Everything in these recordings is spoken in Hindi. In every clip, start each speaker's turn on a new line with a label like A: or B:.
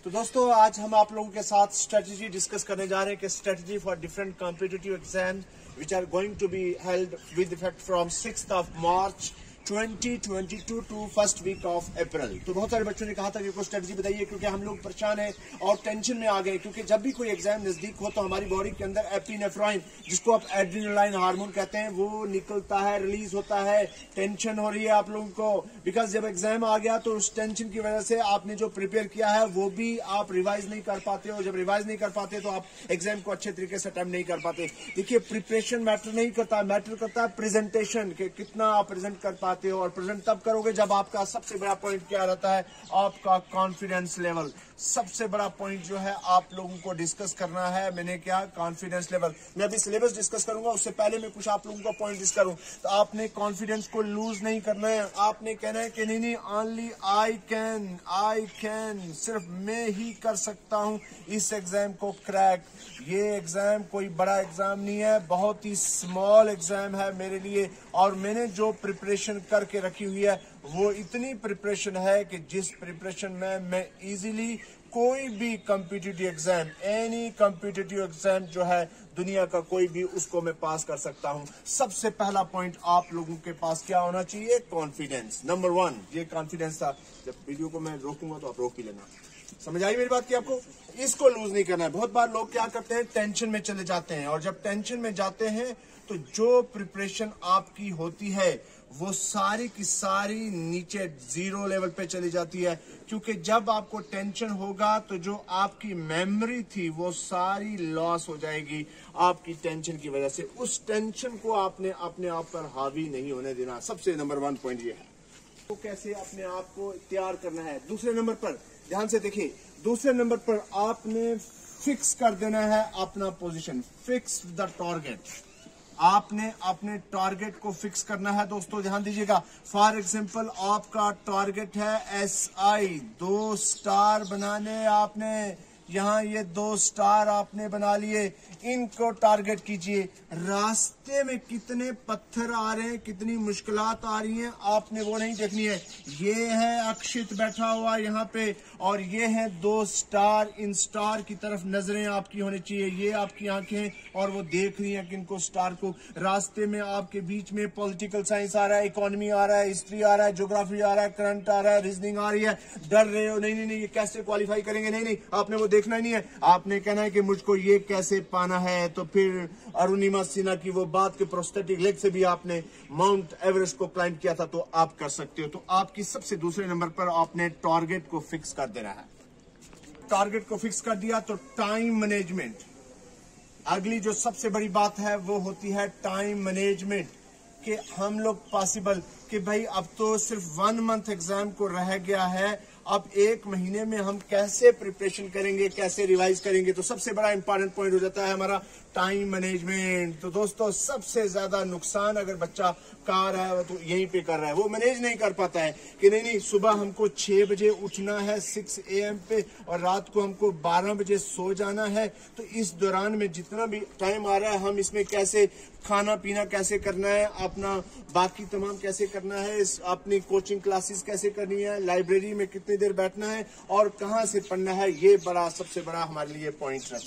A: तो दोस्तों आज हम आप लोगों के साथ स्ट्रेटजी डिस्कस करने जा रहे हैं कि strategy for different competitive exam which are going to be held with effect from 6th of March 2022 to first week of April. तो बहुत सारे बच्चों ने कहा था कि कोई स्ट्रेटजी बताइए, क्योंकि हम लोग परेशान हैं और टेंशन में आ गए, क्योंकि जब भी कोई एग्जाम नजदीक हो तो हमारी बॉडी के अंदर एपिनेफ्राइन, जिसको आप एड्रेनालाइन हार्मोन कहते हैं, वो निकलता है, रिलीज होता है। टेंशन हो रही है आप लोगों को, बिकॉज जब एग्जाम आ गया तो उस टेंशन की वजह से आपने जो प्रिपेयर किया है वो भी आप रिवाइज नहीं कर पाते हो। जब रिवाइज नहीं कर पाते तो आप एग्जाम को अच्छे तरीके से अटेम्प्ट नहीं कर पाते। देखिए, प्रिपरेशन मैटर नहीं करता, मैटर करता है प्रेजेंटेशन, कि कितना आप प्रेजेंट कर पाते हो। और प्रेजेंट तब करोगे जब आपका सबसे बड़ा पॉइंट क्या रहता है, आपका कॉन्फिडेंस लेवल। सबसे बड़ा पॉइंट जो है आप लोगों को डिस्कस करना है, मैंने क्या, कॉन्फिडेंस लेवल। मैं अभी सिलेबस डिस्कस करूंगा, उससे पहले मैं कुछ आप लोगों को पॉइंट डिस्कस करूं। तो आपने कॉन्फिडेंस को लूज नहीं करना है। आपने कहना है कि नहीं, ओनली आई कैन, सिर्फ मैं ही कर सकता हूं इस एग्जाम को क्रैक। ये एग्जाम कोई बड़ा एग्जाम नहीं है, बहुत ही स्मॉल एग्जाम है मेरे लिए। और मैंने जो प्रिपरेशन करके रखी हुई है वो इतनी प्रिपरेशन है कि जिस प्रिपरेशन में मैं इजीली कोई भी competitive exam, any competitive exam जो है दुनिया का कोई भी, उसको मैं पास कर सकता हूं। सबसे पहला पॉइंट आप लोगों के पास क्या होना चाहिए, कॉन्फिडेंस। नंबर 1 ये कॉन्फिडेंस था। जब वीडियो को मैं रोकूंगा तो आप रोक ही लेना। समझ आई मेरी बात की आपको? इसको लूज नहीं करना है। बहुत बार लोग क्या करते हैं, टेंशन में चले जाते हैं, और जब टेंशन में जाते हैं तो जो प्रिपरेशन आपकी होती है वो सारी की सारी नीचे जीरो लेवल पे चली जाती है। क्योंकि जब आपको टेंशन होगा तो जो आपकी मेमोरी थी वो सारी लॉस हो जाएगी आपकी टेंशन की वजह से। उस टेंशन को आपने अपने आप पर हावी नहीं होने देना। सबसे नंबर 1 पॉइंट ये है। तो कैसे अपने आप को तैयार करना है। दूसरे नंबर पर ध्यान से देखिए, दूसरे नंबर पर आपने फिक्स कर देना है अपना पोजीशन, फिक्स द टारगेट। आपने अपने टारगेट को फिक्स करना है। दोस्तों ध्यान दीजिएगा, फॉर एग्जांपल आपका टारगेट है SI 2 स्टार बनाने। आपने यहाँ ये 2 स्टार आपने बना लिए, इनको टारगेट कीजिए। रास्ते में कितने पत्थर आ रहे हैं, कितनी मुश्किलात आ रही हैं, आपने वो नहीं देखनी है। ये है अक्षित बैठा हुआ यहाँ पे, और ये है 2 स्टार। इन स्टार की तरफ नजरें आपकी होनी चाहिए। ये आपकी आंखें, और वो देख रही हैं किनको, स्टार को। रास्ते में आपके बीच में पॉलिटिकल साइंस आ रहा है, इकोनॉमी आ रहा है, हिस्ट्री आ रहा है, ज्योग्राफी आ रहा है, करंट आ रहा है, रीजनिंग आ रही है। डर रहे हो, नहीं, ये कैसे क्वालिफाई करेंगे, नहीं, आपने वो देखना ही नहीं है। आपने कहना है कि मुझको ये कैसे पाना है। तो फिर अरुणिमा सिन्हा की वो बात के प्रोस्थेटिक लेग से भी आपने माउंट एवरेस्ट को क्लाइंब किया था, तो आप कर सकते हो। तो आपकी सबसे दूसरे नंबर पर आपने टारगेट को फिक्स कर देना है। टारगेट को फिक्स कर दिया तो टाइम मैनेजमेंट। अगली जो सबसे बड़ी बात है वो होती है टाइम मैनेजमेंट, कि हम लोग पॉसिबल कि भाई अब तो सिर्फ 1 मंथ एग्जाम को रह गया है, अब 1 महीने में हम कैसे प्रिपरेशन करेंगे, कैसे रिवाइज करेंगे। तो सबसे बड़ा इंपॉर्टेंट पॉइंट हो जाता है हमारा टाइम मैनेजमेंट। तो दोस्तों सबसे ज्यादा नुकसान अगर बच्चा कर रहा है तो यहीं पे कर रहा है, वो मैनेज नहीं कर पाता है कि नहीं सुबह हमको 6 बजे उठना है 6 AM पे, और रात को हमको 12 बजे सो जाना है। तो इस दौरान में जितना भी टाइम आ रहा है हम इसमें कैसे खाना पीना कैसे करना है, अपना बाकी तमाम कैसे करना है, अपनी कोचिंग क्लासेस कैसे करनी है, लाइब्रेरी में कितनी देर बैठना है और कहां से पढ़ना है, ये बड़ा सबसे बड़ा हमारे लिए पॉइंट है।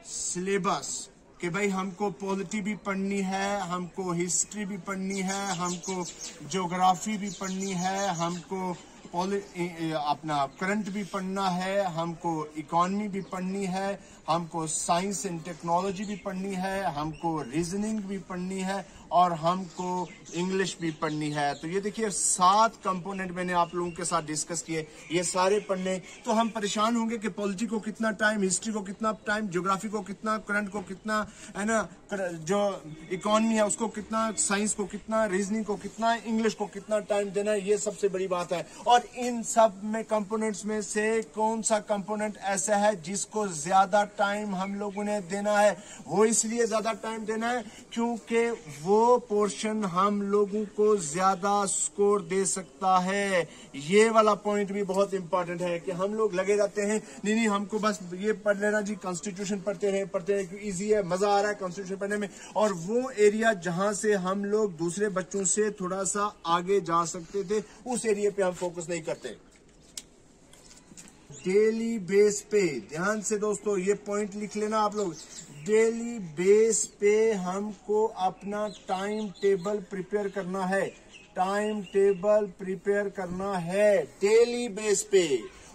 A: सिलेबस, कि भाई हमको पॉलिटी भी पढ़नी है, हमको हिस्ट्री भी पढ़नी है, हमको ज्योग्राफी भी पढ़नी है, हमको अपना करंट भी पढ़ना है, हमको इकोनॉमी भी पढ़नी है, हमको साइंस एंड टेक्नोलॉजी भी पढ़नी है, हमको रीजनिंग भी पढ़नी है, और हमको इंग्लिश भी पढ़नी है। तो ये देखिए 7 कंपोनेंट मैंने आप लोगों के साथ डिस्कस किए, ये सारे पढ़ने। तो हम परेशान होंगे कि पॉलिटी को कितना टाइम, हिस्ट्री को कितना टाइम, ज्योग्राफी को कितना, करंट को कितना, है ना, जो इकोनॉमी है उसको कितना, साइंस को कितना, रीजनिंग को कितना, इंग्लिश को कितना टाइम देना है, ये सबसे बड़ी बात है। और इन सब में कंपोनेंट्स में से कौन सा कंपोनेंट ऐसा है जिसको ज्यादा टाइम हम लोगों ने देना है? वो इसलिए ज्यादा टाइम देना है क्योंकि वो पोर्शन हम लोगों को ज्यादा स्कोर दे सकता है। ये वाला पॉइंट भी बहुत इंपॉर्टेंट है कि हम लोग लगे रहते हैं, नहीं हमको बस ये पढ़ लेना जी, कॉन्स्टिट्यूशन पढ़ते रहे इजी है, मजा आ रहा है कॉन्स्टिट्यूशन पढ़ने में। और वो एरिया जहां से हम लोग दूसरे बच्चों से थोड़ा सा आगे जा सकते थे, उस एरिया पे हम फोकस नहीं करते। डेली बेस पे, ध्यान से दोस्तों ये पॉइंट लिख लेना आप लोग, डेली बेस पे हमको अपना टाइम टेबल प्रिपेयर करना है, टाइम टेबल प्रिपेयर करना है डेली बेस पे।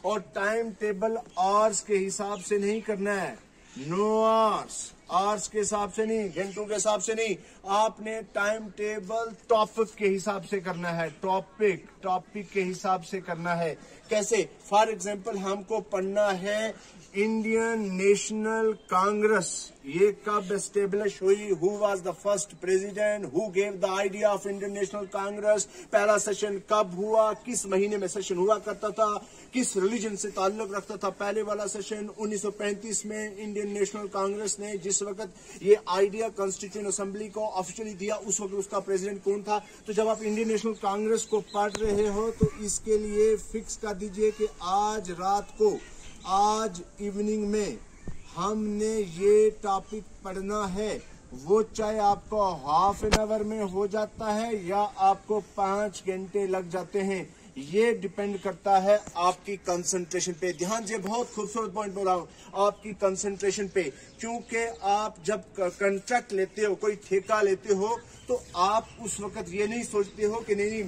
A: और टाइम टेबल आवर्स के हिसाब से नहीं करना है, नो आवर्स के हिसाब से नहीं, घंटों के हिसाब से नहीं, आपने टाइम टेबल टॉपिक के हिसाब से करना है, टॉपिक के हिसाब से करना है। कैसे? फॉर एग्जाम्पल हमको पढ़ना है इंडियन नेशनल कांग्रेस, ये कब एस्टेब्लिश हुई, who was the first president, who gave the idea of Indian national Congress, पहला सेशन कब हुआ, किस महीने में सेशन हुआ करता था, किस रिलीजन से ताल्लुक रखता था पहले वाला सेशन। 1935 में इंडियन नेशनल कांग्रेस ने जिस वक्त ये आइडिया कॉन्स्टिट्यूएंट असेंबली को ऑफिशियली दिया, उस वक्त उसका प्रेसिडेंट कौन था। तो जब आप इंडियन नेशनल कांग्रेस को पढ़ रहे हो तो इसके लिए फिक्स कर दीजिए कि आज रात को, आज इवनिंग में हमने ये टॉपिक पढ़ना है। वो चाहे आपको हाफ एन आवर में हो जाता है या आपको 5 घंटे लग जाते हैं, ये डिपेंड करता है आपकी कंसंट्रेशन पे। ध्यान से, बहुत खूबसूरत पॉइंट बोला हूं, आपकी कंसंट्रेशन पे। क्योंकि आप जब कॉन्ट्रैक्ट लेते हो, कोई ठेका लेते हो, तो आप उस वक्त ये नहीं सोचते हो कि नहीं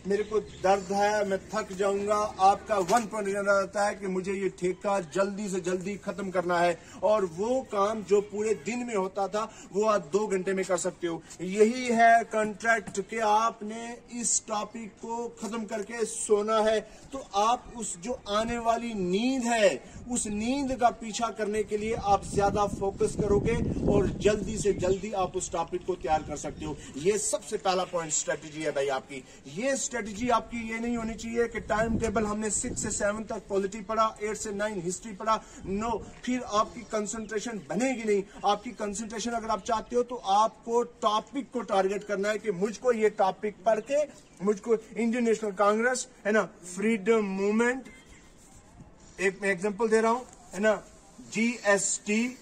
A: मेरे को दर्द है, मैं थक जाऊंगा। आपका वन पॉइंट रहता है कि मुझे ये ठेका जल्दी से जल्दी खत्म करना है, और वो काम जो पूरे दिन में होता था वो आप 2 घंटे में कर सकते हो। यही है कॉन्ट्रैक्ट कि आपने इस टॉपिक को खत्म करके सोना है। तो आप उस जो आने वाली नींद है, उस नींद का पीछा करने के लिए आप ज्यादा फोकस करोगे और जल्दी से जल्दी आप उस टॉपिक को तैयार कर सकते हो। ये सबसे पहला पॉइंट स्ट्रेटेजी है भाई आपकी। ये स्ट्रेटेजी आपकी ये नहीं होनी चाहिए कि टाइम टेबल हमने 6 से 7 तक पॉलिटी पढ़ा, 8 से 9 हिस्ट्री पढ़ा, नो, फिर आपकी कंसंट्रेशन बनेगी नहीं। आपकी कंसंट्रेशन अगर आप चाहते हो तो आपको टॉपिक को टारगेट करना है कि मुझको ये टॉपिक पढ़ के, मुझको इंडियन नेशनल कांग्रेस है ना, फ्रीडम मूवमेंट, एक मैं एग्जांपल दे रहा हूं है ना, जीएसटी,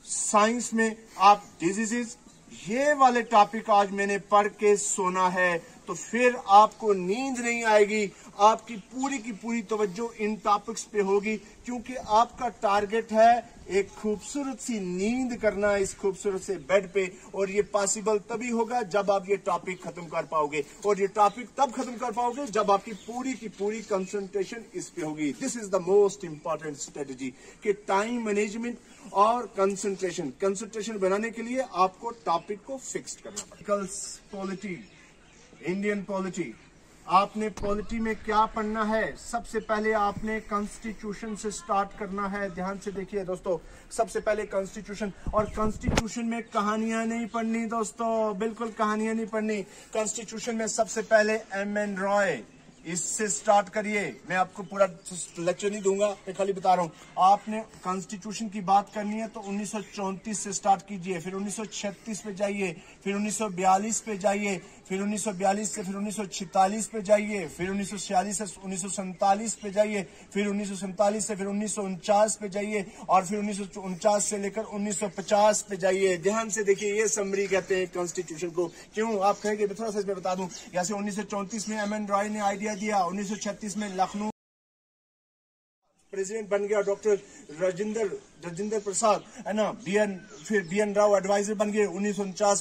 A: साइंस में आप डिजीजेस, ये वाले टॉपिक आज मैंने पढ़ के सोना है। तो फिर आपको नींद नहीं आएगी, आपकी पूरी की पूरी तवज्जो इन टॉपिक्स पे होगी, क्योंकि आपका टारगेट है एक खूबसूरत सी नींद करना इस खूबसूरत से बेड पे। और ये पॉसिबल तभी होगा जब आप ये टॉपिक खत्म कर पाओगे, और ये टॉपिक तब खत्म कर पाओगे जब आपकी पूरी की पूरी कंसंट्रेशन इस पे होगी। This is the most important strategy कि टाइम मैनेजमेंट और कंसंट्रेशन बनाने के लिए आपको टॉपिक को फिक्स करना पड़ेगा। पॉलिटी, इंडियन पॉलिटी, आपने पॉलिटी में क्या पढ़ना है? सबसे पहले आपने कॉन्स्टिट्यूशन से स्टार्ट करना है। ध्यान से देखिए दोस्तों, सबसे पहले कॉन्स्टिट्यूशन, और कॉन्स्टिट्यूशन में कहानियां नहीं पढ़नी दोस्तों, बिल्कुल कहानियां नहीं पढ़नी। कॉन्स्टिट्यूशन में सबसे पहले एम.एन. रॉय, इससे स्टार्ट करिए। मैं आपको पूरा लेक्चर नहीं दूंगा, मैं खाली बता रहा हूं। आपने कॉन्स्टिट्यूशन की बात करनी है तो 1934 से स्टार्ट कीजिए, फिर 1936 पे जाइए, फिर 1942 पे जाइए, फिर 1942 से फिर 1946 पे जाइए, फिर 1946 से 1947 पे जाइए, फिर 1947 से फिर 1949 पे जाइए, और फिर 1949 से लेकर 1950 पे जाइए। ध्यान से देखिए, ये समरी कहते हैं कॉन्स्टिट्यूशन को। क्यों आप कहेंगे, थोड़ा सा इसमें बता दूं। जैसे 1934 में एम.एन. रॉय ने आइडिया दिया, 1936 में लखनऊ प्रेसिडेंट बन गया डॉक्टर राजेंद्र प्रसाद है ना, फिर बी.एन. राव एडवाइजर बन गए।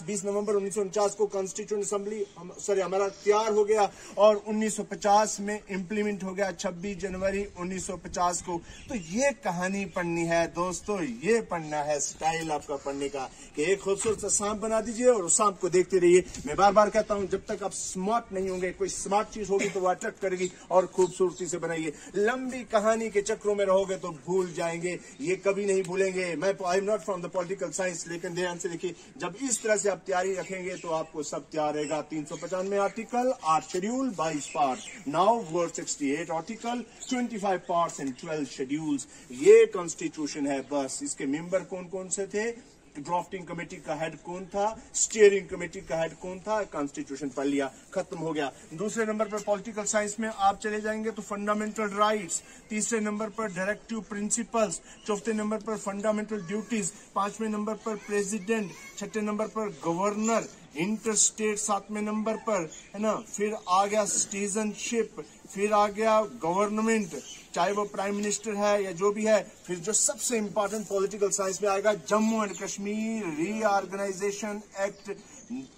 A: 20 नवंबर 1949 को कॉन्स्टिट्यूएंट असेंबली हमारा तैयार हो गया, और 1950 में इम्प्लीमेंट हो गया 26 जनवरी 1950 को। तो ये कहानी पढ़नी है दोस्तों, ये पढ़ना है स्टाइल आपका पढ़ने का कि एक खूबसूरत सा सांप बना दीजिए और उस सांप को देखते रहिए। मैं बार बार कहता हूं, जब तक आप स्मार्ट नहीं होंगे, कोई स्मार्ट चीज होगी तो वो अट्रैक्ट करेगी, और खूबसूरती से बनाइए। लंबी कहानी के चक्रों में रहोगे तो भूल जाएंगे, ये कभी नहीं भूलेंगे। मैं I am not from the political science, लेकिन ध्यान से देखिए, जब इस तरह से आप तैयारी रखेंगे तो आपको सब तैयार रहेगा। 395 article, 8 schedule, 22 part, now word 68 article, 25 parts and 12 schedules. ये कॉन्स्टिट्यूशन है। बस इसके मेंबर कौन कौन से थे, ड्राफ्टिंग कमेटी का हेड कौन था, स्टीयरिंग कमेटी का हेड कौन था, कॉन्स्टिट्यूशन पढ़ लिया, खत्म हो गया। दूसरे नंबर पर पॉलिटिकल साइंस में आप चले जाएंगे तो फंडामेंटल राइट्स, तीसरे नंबर पर डायरेक्टिव प्रिंसिपल्स, चौथे नंबर पर फंडामेंटल ड्यूटीज, पांचवें नंबर पर प्रेसिडेंट, छठे नंबर पर गवर्नर, इंटरस्टेट सातवें नंबर पर है ना, फिर आ गया सिटीजनशिप, फिर आ गया गवर्नमेंट, चाहे वो प्राइम मिनिस्टर है या जो भी है। फिर जो सबसे इंपॉर्टेंट पॉलिटिकल साइंस में आएगा, Jammu and Kashmir reorganisation act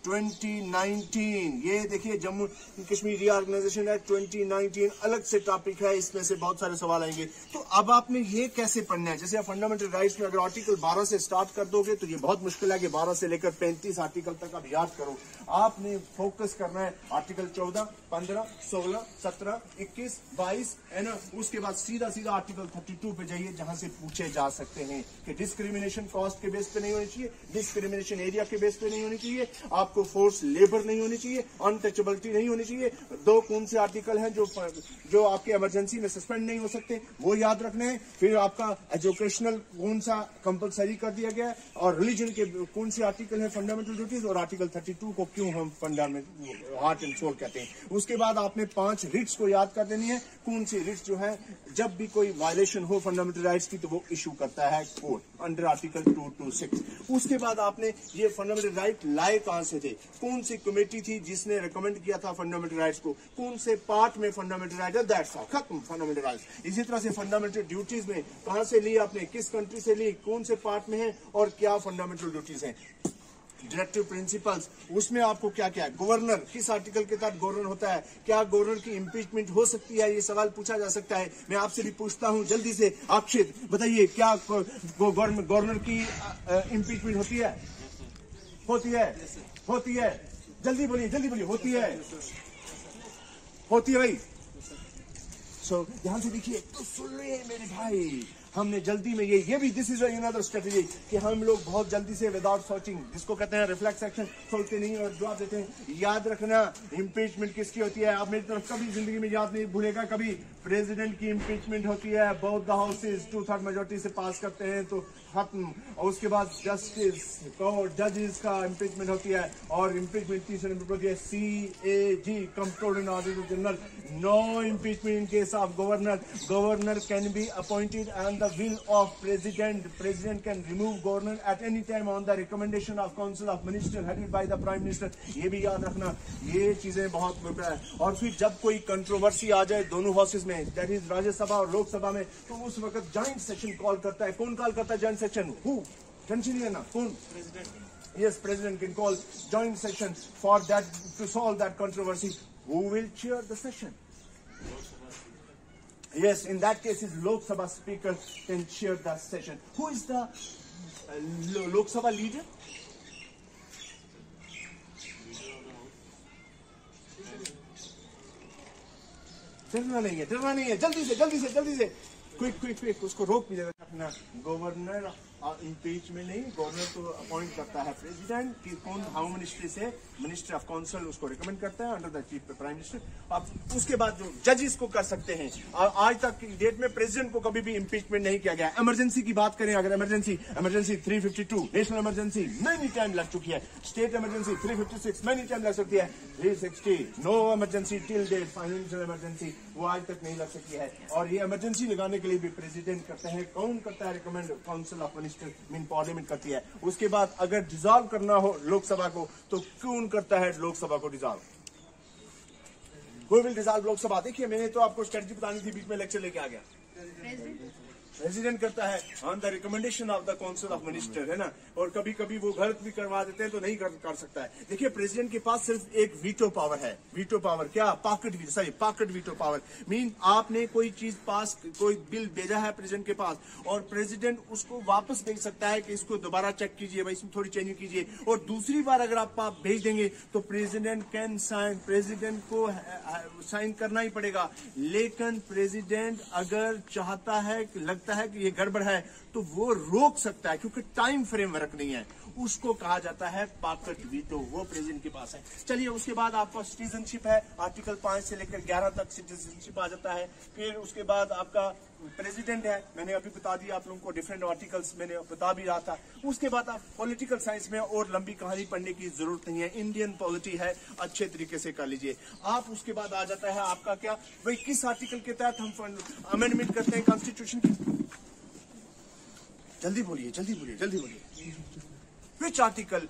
A: 2019। ये देखिए, Jammu and Kashmir reorganisation act 2019 अलग से टॉपिक है, इसमें से बहुत सारे सवाल आएंगे। तो अब आपने ये कैसे पढ़ना है? जैसे आप फंडामेंटल राइट्स में अगर आर्टिकल 12 से स्टार्ट कर दोगे तो ये बहुत मुश्किल है कि 12 से लेकर 35 आर्टिकल तक आप याद करो। आपने फोकस करना है आर्टिकल 14, 15, 16, 17, 21, 22 है ना। उसके बाद सीधा सीधा आर्टिकल 32 पे जाइए, जहां से पूछे जा सकते हैं कि डिस्क्रिमिनेशन कास्ट के बेस पे नहीं होनी चाहिए, डिस्क्रिमिनेशन एरिया के बेस पे नहीं होनी चाहिए, आपको फोर्स लेबर नहीं होनी चाहिए, अनटचेबिलिटी नहीं होनी चाहिए। दो कौन से आर्टिकल हैं जो आपके इमरजेंसी में सस्पेंड नहीं हो सकते, वो याद रखने हैं। फिर आपका एजुकेशनल कौन सा कंपलसरी कर दिया गया है, और रिलीजन के कौन से आर्टिकल है फंडामेंटल ड्यूटीज, और आर्टिकल 32 को क्यों हम फंडामेंटल हार्ट एंड सोल कहते हैं। उसके बाद आपने 5 रिट्स को याद कर देनी है। कौन सी रिट्स जो है जब भी कोई वायलेशन हो फंडामेंटल राइट्स की तो वो इशू करता है कोर्ट अंडर आर्टिकल 226। उसके बाद आपने ये फंडामेंटल राइट लाए कहां से थे, कौन सी कमेटी थी जिसने रिकमेंड किया था फंडामेंटल राइट्स को, कौन से पार्ट में फंडामेंटल राइट है, दैट्स ऑल, खत्म फंडामेंटल राइट्स। इसी तरह से फंडामेंटल ड्यूटीज में कहां से ली आपने, किस कंट्री से ली, कौन से पार्ट में है, और क्या फंडामेंटल ड्यूटीज हैं। डायरेक्टिव प्रिंसिपल्स, उसमें आपको क्या क्या है, गवर्नर किस आर्टिकल के तहत गवर्नर होता है, क्या गवर्नर की इम्पीचमेंट हो सकती है, ये सवाल पूछा जा सकता है। मैं आपसे भी पूछता हूं जल्दी से, अक्षित बताइए, क्या गवर्नर की इम्पीचमेंट होती है? होती है, होती है, जल्दी बोलिए, जल्दी बोलिए, होती है, होती है भाई। सो ध्यान से देखिए, तो सुन लीजिए मेरे भाई, हमने जल्दी में ये भी दिस इज अनदर स्ट्रेटजी कि हम लोग बहुत जल्दी से विदाउट सर्चिंग, जिसको कहते हैं रिफ्लेक्स एक्शन, सोचते नहीं और जवाब देते हैं। याद रखना, इम्पीचमेंट किसकी होती है, आप मेरी तरफ कभी जिंदगी में याद नहीं भूलेगा, कभी प्रेसिडेंट की इम्पीचमेंट होती है, बोथ द हाउसेस 2/3 मेजोरिटी से पास करते हैं तो खत्म। और उसके बाद जस्टिस और जजेस का इम्पीचमेंट होती है, और इम्पीचमेंट तीसरे नंबर पर होती है CAG, controller and auditor general. No impeachment in case of governor, governor can be appointed and the will of president can remove governor at any time on the recommendation of council of minister headed by the prime minister। ये भी याद रखना, ये चीजें बहुत मुद्दा है। और फिर जब कोई कंट्रोवर्सी आ जाए दोनों हाउसेस में, दैट इज राज्यसभा और लोकसभा में, तो उस वक्त जॉइंट सेशन कॉल करता है। कौन कॉल करता है जॉइंट सेशन? हु? टेंशन नहीं लेना, कौन? President. Yes, president can call joint session for that, to solve that controversy. Who will chair the session? Yes, in that case, is Lok Sabha speaker can chair the session. Who is the Lok Sabha leader? डरना नहीं है, डरना नहीं है, जल्दी से जल्दी से जल्दी से, क्विक उसको रोक भी देगा अपना। गवर्नर इम्पीचमेंट नहीं, गवर्नर तो अपॉइंट करता है प्रेसिडेंट कि कौन होम मिनिस्ट्री से मिनिस्टर ऑफ काउंसिल उसको रिकमेंड करता है under the chief prime minister. अब उसके बाद जो जजेस को कर सकते हैं, आज तक की डेट में प्रेसिडेंट को कभी भी इम्पीचमेंट नहीं किया गया। इमरजेंसी की बात करें, अगर emergency 352 national emergency many time लग चुकी है, स्टेट इमरजेंसी 356 मेनी टाइम लग सकती है, 360 no emergency till date, financial emergency वो आज तक नहीं लग सकती है। और ये इमरजेंसी लगाने के लिए भी प्रेसिडेंट करते हैं। कौन करता है recommend? Council of minister mean parliament करती है। उसके बाद अगर डिसॉल्व करना हो लोकसभा को तो कौन करता है लोकसभा को डिसॉल्व? कोई विल डिसॉल्व लोकसभा? देखिए, मैंने तो आपको स्ट्रेटजी बतानी थी, बीच में लेक्चर लेके आ गया। प्रेसिडेंट करता है on the recommendation of the council of minister, है ना। और कभी कभी वो गलत भी करवा देते हैं तो नहीं कर सकता है। देखिए, प्रेसिडेंट के पास सिर्फ एक वीटो पावर है। वीटो पावर क्या? पॉकेट वीटो पावर मीन आपने कोई चीज पास, कोई बिल भेजा है प्रेसिडेंट के पास, और प्रेसिडेंट उसको वापस भेज सकता है कि इसको दोबारा चेक कीजिए भाई, इसमें थोड़ी चेंजिंग कीजिए। और दूसरी बार अगर आप भेज देंगे तो प्रेसिडेंट कैन साइन, प्रेसिडेंट को साइन करना ही पड़ेगा। लेकिन प्रेसिडेंट अगर चाहता है, लगता है कि ये गड़बड़ है, तो वो रोक सकता है, क्योंकि टाइम फ्रेमवर्क नहीं है। उसको कहा जाता है पॉकेट वीटो, वो प्रेसिडेंट के पास है। चलिए, उसके बाद आपका सिटीजनशिप है, आर्टिकल 5 से लेकर 11 तक सिटीजनशिप आ जाता है। फिर उसके बाद आपका प्रेसिडेंट है, मैंने अभी बता दिया आप लोगों को, डिफरेंट आर्टिकल्स मैंने बता भी रहा था। उसके बाद आप पॉलिटिकल साइंस में और लंबी कहानी पढ़ने की जरूरत नहीं है, इंडियन पॉलिटी है, अच्छे तरीके से कर लीजिए आप। उसके बाद आ जाता है आपका क्या भाई, किस आर्टिकल के तहत हम अमेंडमेंट करते हैं कॉन्स्टिट्यूशन की? जल्दी बोलिए, जल्दी बोलिए, जल्दी बोलिए। Which article,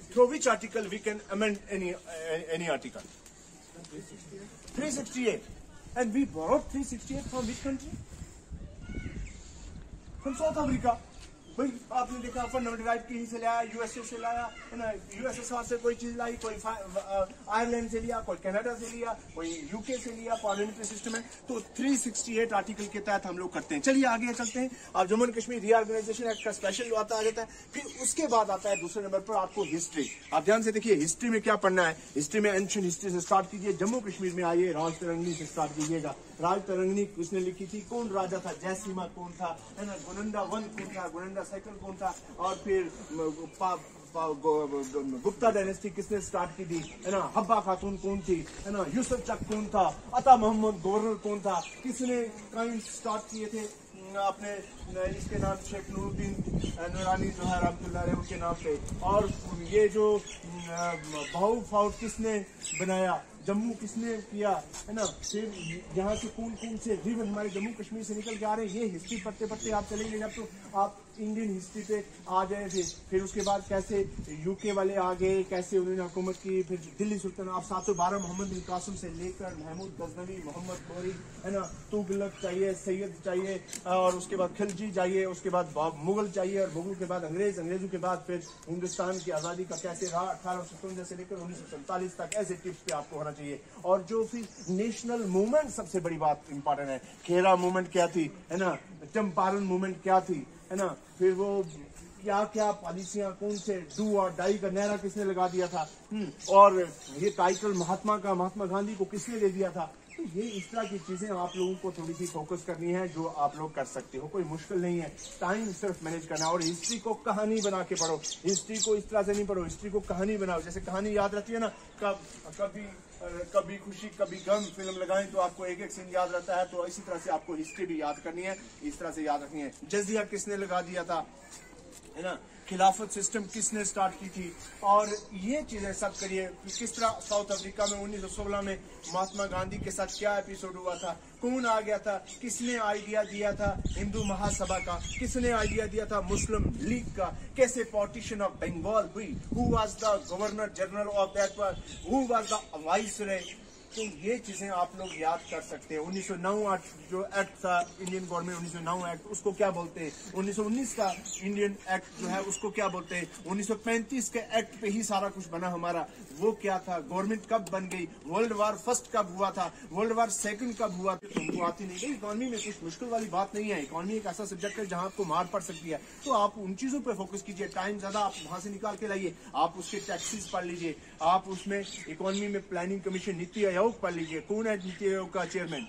A: through which article we can amend any article? 368. and we borrowed 368 from which country? From South Africa. भाई आपने देखा फंडामेंटल राइट कहीं से लाया, यूएसए से लाया, है ना, यूएसएसआर से कोई चीज लाई, कोई आयरलैंड से लिया, कोई कनाडा से लिया, कोई यूके से लिया, पार्लियामेंट्री सिस्टम है। तो 368 आर्टिकल के तहत हम लोग करते हैं। चलिए आगे चलते हैं। अब Jammu and Kashmir reorganisation act का स्पेशल आता आ जाता है। फिर उसके बाद आता है दूसरे नंबर पर आपको हिस्ट्री। आप ध्यान से देखिए हिस्ट्री में क्या पढ़ना है। हिस्ट्री में एंशिएंट हिस्ट्री से स्टार्ट कीजिए। जम्मू कश्मीर में आइए, राज तरंगनी से स्टार्ट कीजिएगा। राज तरंगनी किसने लिखी थी, कौन राजा था, जयसीमा कौन था, है ना, गुनंदा वन कौन था, गुनंदा साइकिल कौन था, और फिर गुप्ता डायनेस्टी किसने स्टार्ट की थी, है ना, हब्बा खातून कौन थी, है ना, यूसुफ चक कौन था, अता मोहम्मद गवर्नर कौन था, किसने काइन स्टार्ट किए थे अपने इसके नाम, शेख नूरुद्दीन नूरानी जो है रहमतुल्लाह अलैह उनके नाम पे, और ये जो भाऊ फाउट किसने बनाया, जम्मू किसने किया, है ना, फिर यहाँ से कौन कौन से रिवर हमारे जम्मू कश्मीर से निकल के आ रहे हैं। ये हिस्ट्री पढ़ते पढ़ते आप चलेंगे जब तो आप इंडियन हिस्ट्री पे आ गए थे। फिर उसके बाद कैसे यूके वाले आ गए, कैसे उन्होंने हुकूमत की, फिर दिल्ली सुल्तान आप 712 मोहम्मद बिन कासिम से लेकर महमूद गजनवी, मोहम्मद गौरी, है ना, तुगलक चाहिए, सैयद चाहिए, और उसके बाद खिलजी चाहिए, उसके बाद मुगल चाहिए, और मुगल के बाद अंग्रेज, अंग्रेजों के बाद फिर हिंदुस्तान की आज़ादी का कैसे रहा 1857 से लेकर 1947 तक, ऐसे टिप्स पे आपको होना चाहिए। और जो फिर नेशनल मूवमेंट, सबसे बड़ी बात इंपॉर्टेंट है, खेरा मूवमेंट क्या थी, है ना, चंपारण मूवमेंट क्या थी, है ना, फिर वो क्या क्या पॉलिसियां कौन से, डू और डाई का नारा किसने लगा दिया था, और ये टाइटल महात्मा का महात्मा गांधी को किसने दे दिया था। तो ये इस तरह की चीजें आप लोगों को थोड़ी सी फोकस करनी है, जो आप लोग कर सकते हो, कोई मुश्किल नहीं है, टाइम सिर्फ मैनेज करना है। और हिस्ट्री को कहानी बना के पढ़ो, हिस्ट्री को इस तरह से नहीं पढ़ो, हिस्ट्री को कहानी बनाओ। जैसे कहानी याद रहती है ना, कभी खुशी कभी गम फिल्म लगाएं तो आपको एक एक सीन याद रहता है, तो इसी तरह से आपको हिस्ट्री भी याद करनी है, इस तरह से याद रखनी है। जजिया किसने लगा दिया था, है ना, खिलाफत सिस्टम किसने स्टार्ट की थी, और ये चीजें सब करिए। किस तरह साउथ अफ्रीका में 1916 में महात्मा गांधी के साथ क्या एपिसोड हुआ था, कौन आ गया था, किसने आइडिया दिया था हिंदू महासभा का, किसने आइडिया दिया था मुस्लिम लीग का, कैसे पार्टीशन ऑफ बंगाल हुई, who was the governor general of that, who was the viceroy. तो ये चीजें आप लोग याद कर सकते हैं। 1909 जो एक्ट था इंडियन गवर्नमेंट 1909 एक्ट, उसको क्या बोलते हैं, 1919 का इंडियन एक्ट जो है उसको क्या बोलते हैं, 1935 के एक्ट पे ही सारा कुछ बना हमारा, वो क्या था, गवर्नमेंट कब बन गई, वर्ल्ड वार फर्स्ट कब हुआ था, वर्ल्ड वार सेकंड कब हुआ था, तुमको आती नहीं गई। इकोनॉमी में कुछ मुश्किल वाली बात नहीं है, इकोनॉमी एक ऐसा सब्जेक्ट है जहां आपको मार पड़ सकती है, तो आप उन चीजों पे फोकस कीजिए, टाइम ज्यादा आप वहां से निकाल के लाइए, आप उसके टैक्सेस पढ़ लीजिए, आप उसमें इकोनॉमी में प्लानिंग कमीशन नीति आयोग पढ़ लीजिए। कौन है नीति आयोग का चेयरमैन,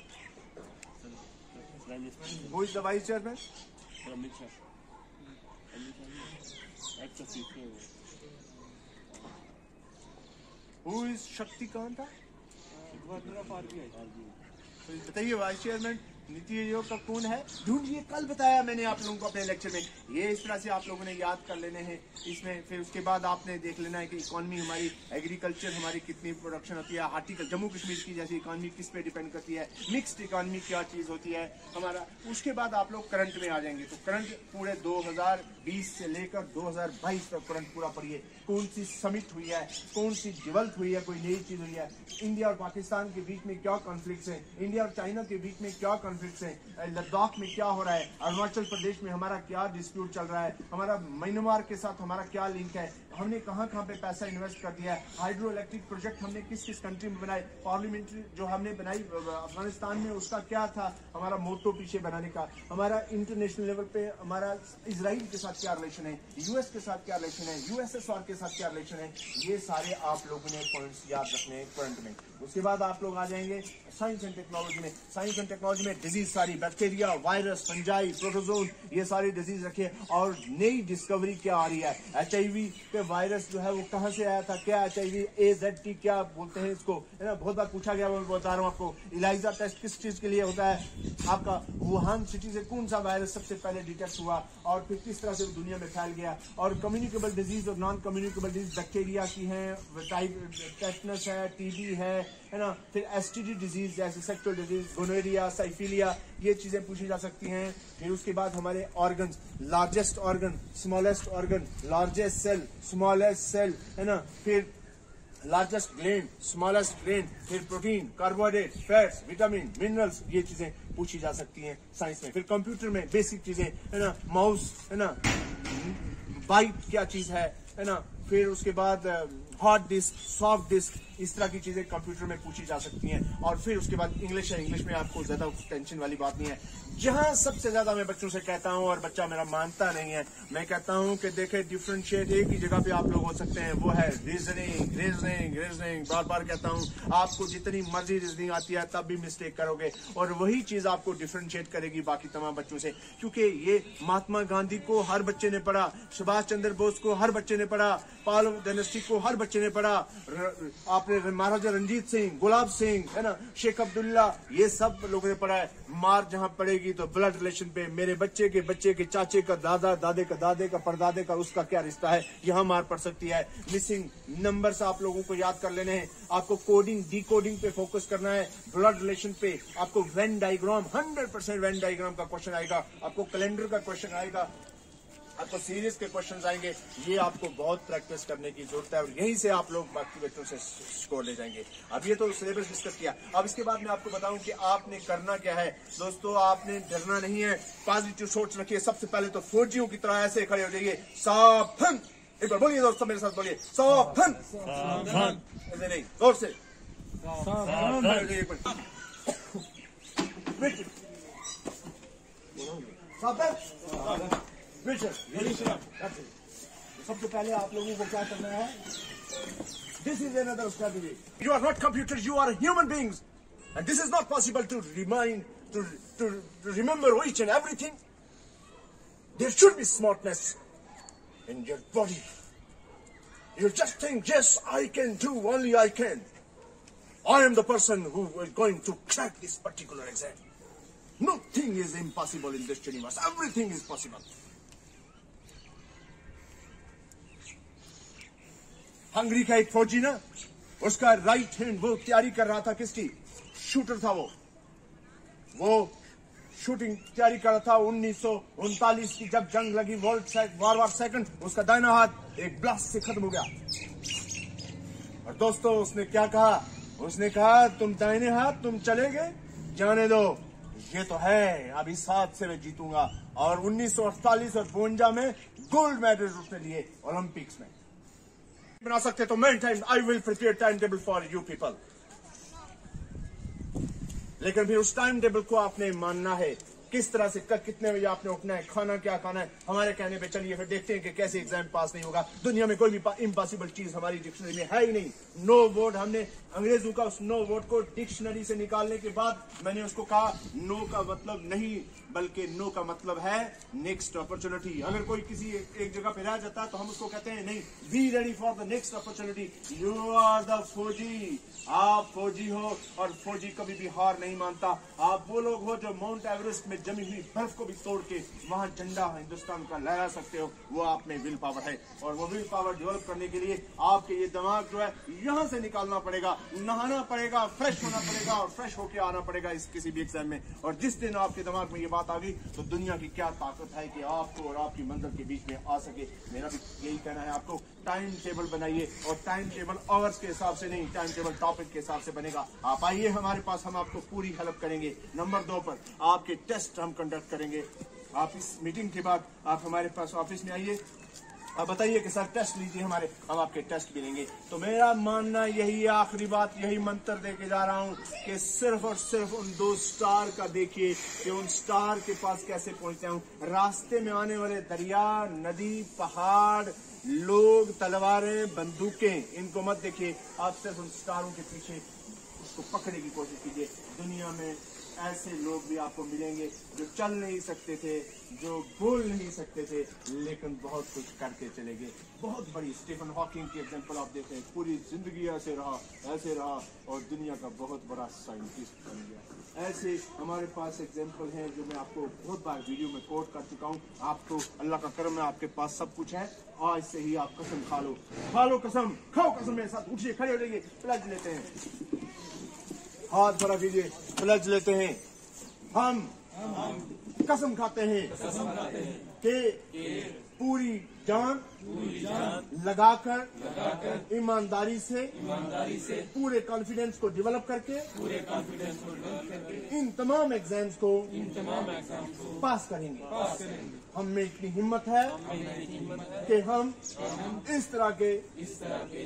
A: वो is the vice chairman, who is Shaktikanta, बताइए वाइस चेयरमैन नीति आयोग का कौन है, ढूंढिए। कल बताया मैंने आप लोगों को अपने लेक्चर में, ये इस तरह से आप लोगों ने याद कर लेने हैं इसमें। फिर उसके बाद आपने देख लेना है कि इकोनॉमी हमारी, एग्रीकल्चर हमारी कितनी प्रोडक्शन होती है, हार्टिकल्चर जम्मू कश्मीर की जैसी इकोनॉमी किस पे डिपेंड करती है, मिक्स्ड इकोनॉमी क्या चीज होती है हमारा। उसके बाद आप लोग करंट में आ जाएंगे, तो करंट पूरे 2020 से लेकर 2022 तक करंट पूरा पढ़िए। कौन सी समिट हुई है, कौन सी डिवेल्प हुई है, कोई नई चीज हुई है, इंडिया और पाकिस्तान के बीच में क्या कॉन्फ्लिक्ट है, इंडिया और चाइना के बीच में क्या कॉन्फ्लिक्ट है, लद्दाख में क्या हो रहा है, अरुणाचल प्रदेश में हमारा क्या डिस्प्यूट चल रहा है, हमारा म्यांमार के साथ हमारा क्या लिंक है, हमने कहां कहां पे पैसा इन्वेस्ट कर दिया है, हाइड्रो इलेक्ट्रिक प्रोजेक्ट हमने किस किस कंट्री में बनाए, पार्लियामेंट्री जो हमने बनाई अफगानिस्तान में उसका क्या था हमारा मोटो पीछे बनाने का, हमारा इंटरनेशनल लेवल पे हमारा इजराइल के साथ क्या रिलेशन है, यूएस के साथ क्या रिलेशन है, यूएसएसआर के साथ क्या रिलेशन है, ये सारे आप लोगों ने पॉइंट्स याद रखने करंट में। उसके बाद आप लोग आ जाएंगे साइंस एंड टेक्नोलॉजी में। साइंस एंड टेक्नोलॉजी में डिजीज सारी, बैक्टीरिया, वायरस, फंजाई, प्रोटोजोन, ये सारी डिजीज रखिए। और नई डिस्कवरी क्या आ रही है, एचआईवी के वायरस जो है वो कहां से आया था, क्या एचआईवी AZT क्या बोलते हैं इसको, है ना, बहुत बार पूछा गया, मैं बता रहा हूँ आपको। इलाइजा टेस्ट किस चीज के लिए होता है आपका, वुहान सिटी से कौन सा वायरस सबसे पहले डिटेक्ट हुआ और फिर किस तरह से वो दुनिया में फैल गया। और कम्युनिकेबल डिजीज और नॉन कम्युनिकेबल डिजीज बैक्टीरिया की है, टेटनस है, टीबी है ना, फिर एसटीडी डिजीज जैसे सेक्सुअल डिजीज, गोनोरिया, साइफिलिया, ये चीजें पूछी जा सकती हैं। फिर उसके बाद हमारे organ, largest organ, smallest organ, largest cell, smallest cell, है ना, फिर लार्जेस्ट ग्रेन, स्मॉलेस्ट ग्रेन, फिर protein, carbohydrate, fats, vitamin, minerals, ये चीजें पूछी जा सकती हैं साइंस में। फिर कंप्यूटर में बेसिक चीजें है ना, माउस है ना, बाइट क्या चीज है ना, फिर उसके बाद हार्ड डिस्क, सॉफ्ट डिस्क, इस तरह की चीजें कंप्यूटर में पूछी जा सकती हैं। और फिर उसके बाद इंग्लिश है, इंग्लिश में आपको ज्यादा टेंशन वाली बात नहीं है। जहां सबसे ज्यादा मैं बच्चों से कहता हूं और बच्चा मेरा मानता नहीं है, मैं कहता हूं कि देखे डिफरेंशिएट एक ही जगह पे आप लोग हो सकते हैं, वो है रीजनिंग। रीजनिंग रीजनिंग बार बार कहता हूं, आपको जितनी मर्जी रीजनिंग आती है तब भी मिस्टेक करोगे, और वही चीज आपको डिफरेंशिएट करेगी बाकी तमाम बच्चों से। क्योंकि ये महात्मा गांधी को हर बच्चे ने पढ़ा, सुभाष चंद्र बोस को हर बच्चे ने पढ़ा, पाल डायनेस्टी को हर बच्चे ने पढ़ा, आपने महाराजा रंजीत सिंह, गुलाब सिंह है ना, शेख अब्दुल्ला, ये सब लोगों ने पढ़ा है। मार जहां पड़ेगी तो ब्लड रिलेशन पे, मेरे बच्चे के चाचे का, दादा दादे का, दादे का, परदादे का, उसका क्या रिश्ता है, यहां मार पड़ सकती है। मिसिंग नंबर्स आप लोगों को याद कर लेने हैं, आपको कोडिंग डिकोडिंग पे फोकस करना है, ब्लड रिलेशन पे। आपको वेन डायग्राम, 100% वेन डायग्राम का क्वेश्चन आएगा, आपको कैलेंडर का क्वेश्चन आएगा, आपको सीरीज के क्वेश्चंस आएंगे। ये आपको बहुत प्रैक्टिस करने की जरूरत है और यहीं से आप लोग बाकी बच्चों से स्कोर ले जाएंगे। अब ये तो सिलेबस डिस्कस किया, अब इसके बाद मैं आपको बताऊं कि आपने करना क्या है। दोस्तों, आपने डरना नहीं है, पॉजिटिव सोच रखिए। सबसे पहले तो फौजियों की तरह ऐसे खड़े हो जाइए, सावधान। एक बार बोलिए दोस्तों, मेरे साथ बोलिए, सावधान। ऐसे नहीं, जोर से सावधान। सबसे पहले आप लोगों को क्या करना है, this is another strategy. You are not computers, you are human beings, and this is not possible to remind to remember each and everything. There should be smartness in your body. You just think, yes I can do, only I can, I am the person who is going to crack this particular exam. Nothing is impossible in this universe. Everything is possible. Hungary का एक फौजी ना, उसका राइट हैंड वो तैयारी कर रहा था, किसकी, शूटर था वो शूटिंग तैयारी कर रहा था। 1939 की जब जंग लगी, वर्ल्ड वार सेकंड, उसका दाहिना हाथ एक ब्लास्ट से खत्म हो गया। और दोस्तों, उसने क्या कहा, उसने कहा तुम दाहिने हाथ तुम चले गए, जाने दो, ये तो है, अब इस हाथ से मैं जीतूंगा। और 1948 और 52 में गोल्ड मेडल उसने लिए ओलंपिक्स में। बना सकते तो मैं time, I will prepare time table for you people, लेकिन फिर उस टाइम टेबल को आपने मानना है। किस तरह से, कितने बजे आपने उठना है, खाना क्या खाना है, हमारे कहने पे चलिए फिर देखते हैं कि कैसे एग्जाम पास नहीं होगा। दुनिया में कोई भी इम्पॉसिबल चीज हमारी डिक्शनरी में है ही नहीं। नो वर्ड, हमने अंग्रेजों का उस नो वर्ड को डिक्शनरी से निकालने के बाद मैंने उसको कहा, नो का मतलब नहीं, बल्कि नो का मतलब है नेक्स्ट अपॉर्चुनिटी। अगर कोई किसी एक जगह पे रह जाता है तो हम उसको कहते हैं नहीं, be ready for the next opportunity. You are the फौजी, आप फौजी हो, और फौजी कभी भी हार नहीं मानता। आप वो लोग हो जो माउंट एवरेस्ट में जमी हुई बर्फ को भी तोड़ के वहां झंडा हिंदुस्तान का लहरा सकते हो। वो आप में विल पावर है, और वो विल पावर डेवलप करने के लिए आपके ये दिमाग जो है यहां से निकालना पड़ेगा, नहाना पड़ेगा, फ्रेश होना पड़ेगा, और फ्रेश होके आना पड़ेगा इस किसी भी एग्जाम में। और जिस दिन आपके दिमाग में ये बात आ गई तो दुनिया की क्या ताकत है कि आपको और आपकी मंजिल के बीच में आ सके। मेरा भी यही कहना है, आपको टाइम टेबल बनाइए, और टाइम टेबल आवर्स के हिसाब से नहीं, टाइम टेबल टॉपिक के हिसाब से बनेगा। आप आइए हमारे पास, हम आपको पूरी हेल्प करेंगे। नंबर 2 पर आपके टेस्ट हम कंडक्ट करेंगे। आप इस मीटिंग के बाद आप हमारे पास ऑफिस में आइए, आप बताइए कि सर टेस्ट लीजिए हमारे, हम आपके टेस्ट भी लेंगे। तो मेरा मानना यही, आखिरी बात यही मंत्र दे के जा रहा हूं कि सिर्फ और सिर्फ उन 2 स्टार का देखिए कि उन स्टार के पास कैसे पहुंचते हूं। रास्ते में आने वाले दरिया, नदी, पहाड़, लोग, तलवारें, बंदूकें, इनको मत देखिए। आप सिर्फ उन स्टारों के पीछे उसको पकड़ने की कोशिश कीजिए। दुनिया में ऐसे लोग भी आपको मिलेंगे जो चल नहीं सकते थे, जो बोल नहीं सकते थे, लेकिन बहुत कुछ करके चले गए। बहुत बड़ी स्टीफन हॉकिंग की एग्जांपल आप देखें, पूरी जिंदगी ऐसे रहा और दुनिया का बहुत बड़ा साइंटिस्ट बन गया। ऐसे हमारे पास एग्जांपल हैं जो मैं आपको बहुत बार वीडियो में कोट कर चुका हूँ। आपको अल्लाह का करम है, आपके पास सब कुछ है। आज से ही आप कसम खा लो कसम, खाओ कसम मेरे साथ, उठिए, खड़े हो जाइए, प्लेज लेते हैं, हाथ भरा कीजिए, प्लेज लेते हैं। हम कसम खाते हैं कि पूरी जान लगाकर ईमानदारी से पूरे कॉन्फिडेंस को डेवलप करके इन तमाम एग्जाम्स को पास करेंगे। हम में इतनी हिम्मत है कि हम इस तरह के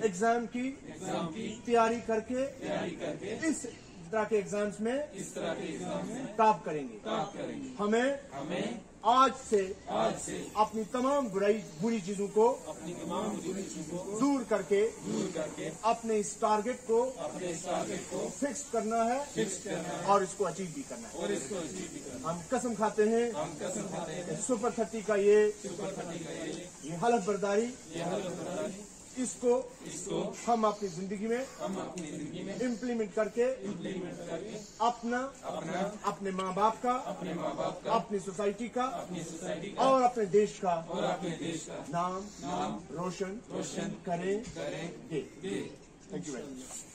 A: एग्जाम की तैयारी करके इस तरह के एग्जाम्स में टॉप करेंगे। हमें आज से अपनी तमाम बुरी चीजों को दूर करके अपने इस टारगेट को फिक्स करना है और इसको अचीव भी करना है। हम कसम खाते हैं सुपर 30 का ये हलफ बर्दारी इसको हम अपनी जिंदगी में इम्प्लीमेंट करके अपने माँ बाप का, अपनी सोसाइटी का और अपने देश का नाम रोशन करेंगे। Thank you very much.